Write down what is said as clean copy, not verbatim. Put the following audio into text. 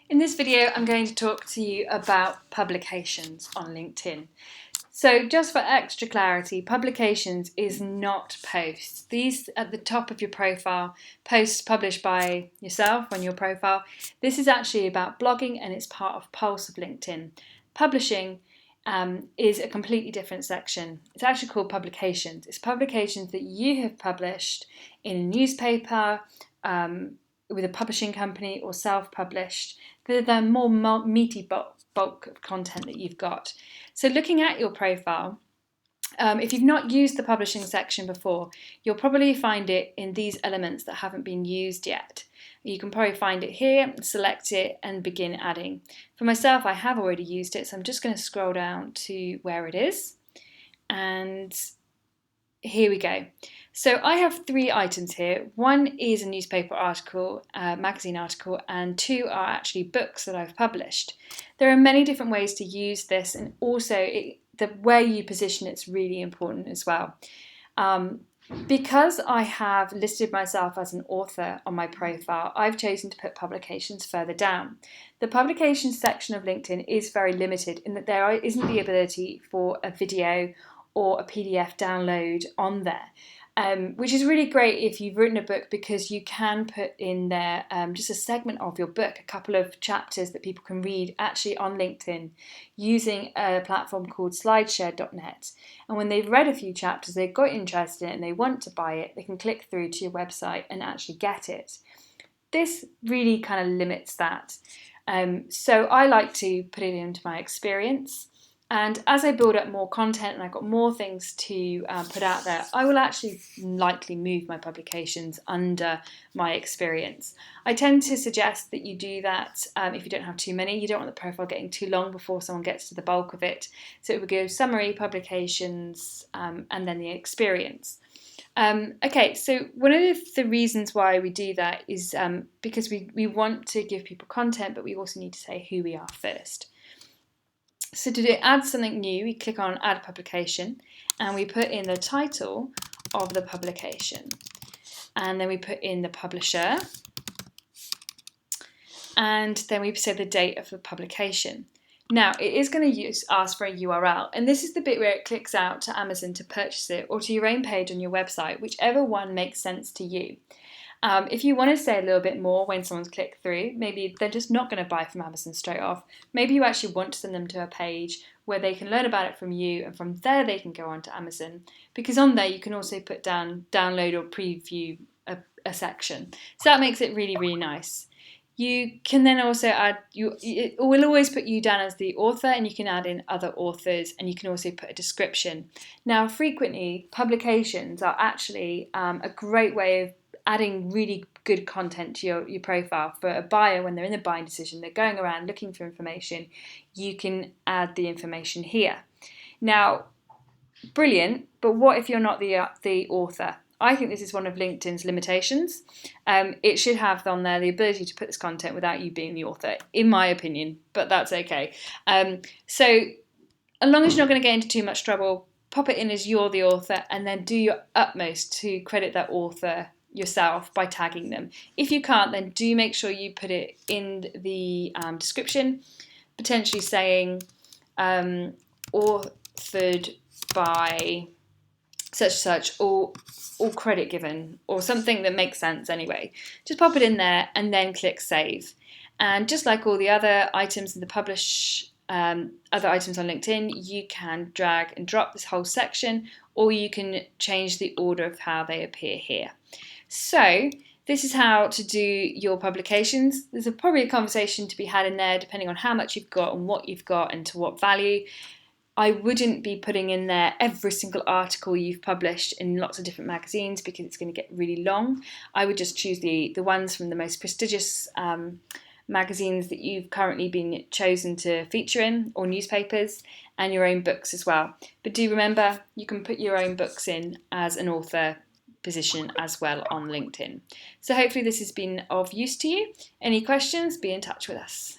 In this video, I'm going to talk to you about publications on LinkedIn. So just for extra clarity, publications is not posts. These at the top of your profile, posts published by yourself on your profile. This is actually about blogging and it's part of Pulse of LinkedIn. Publishing is a completely different section. It's actually called publications. It's publications that you have published in a newspaper, with a publishing company or self-published. They're the more meaty bulk of content that you've got. So looking at your profile, if you've not used the publishing section before, you'll probably find it in these elements that haven't been used yet. You can probably find it here, select it and begin adding. For myself, I have already used it, so I'm just going to scroll down to where it is. And here we go. So I have 3 items here. One is a newspaper article, magazine article, and 2 are actually books that I've published. There are many different ways to use this, and also the way you position it's really important as well. Because I have listed myself as an author on my profile, I've chosen to put publications further down. The publications section of LinkedIn is very limited in that there isn't the ability for a video or a PDF download on there, which is really great if you've written a book, because you can put in there just a segment of your book, a couple of chapters that people can read actually on LinkedIn using a platform called slideshare.net. And when they've read a few chapters, they've got interested in it and they want to buy it, they can click through to your website and actually get it. This really kind of limits that. So I like to put it into my experience. And as I build up more content and I've got more things to put out there, I will actually likely move my publications under my experience. I tend to suggest that you do that if you don't have too many. You don't want the profile getting too long before someone gets to the bulk of it. So it would go summary, publications, and then the experience. Okay, so one of the reasons why we do that is because we want to give people content, but we also need to say who we are first. So to add something new, we click on Add Publication and we put in the title of the publication. And then we put in the publisher. And then we say the date of the publication. Now, it is going to ask for a URL. And this is the bit where it clicks out to Amazon to purchase it or to your own page on your website, whichever one makes sense to you. If you want to say a little bit more when someone's clicked through, maybe they're just not going to buy from Amazon straight off. Maybe you actually want to send them to a page where they can learn about it from you, and from there they can go on to Amazon. Because on there you can also put down download or preview a section. So that makes it really, really nice. You can then also add, it will always put you down as the author, and you can add in other authors, and you can also put a description. Now, frequently, publications are actually a great way of adding really good content to your profile. For a buyer, when they're in the buying decision, they're going around looking for information, you can add the information here. Now, brilliant, but what if you're not the author? I think this is one of LinkedIn's limitations. It should have on there the ability to put this content without you being the author, in my opinion, but that's okay. So as long as you're not going to get into too much trouble, pop it in as you're the author and then do your utmost to credit that author yourself by tagging them. If you can't, then do make sure you put it in the description, potentially saying authored by such, or credit given, or something that makes sense anyway. Just pop it in there and then click save. And just like all the other items in the publish, other items on LinkedIn, you can drag and drop this whole section, or you can change the order of how they appear here. So this is how to do your publications. There's probably a conversation to be had in there depending on how much you've got and what you've got and to what value. I wouldn't be putting in there every single article you've published in lots of different magazines because it's going to get really long. I would just choose the ones from the most prestigious magazines that you've currently been chosen to feature in, or newspapers, and your own books as well. But do remember, you can put your own books in as an author position as well on LinkedIn. So hopefully this has been of use to you. Any questions, be in touch with us.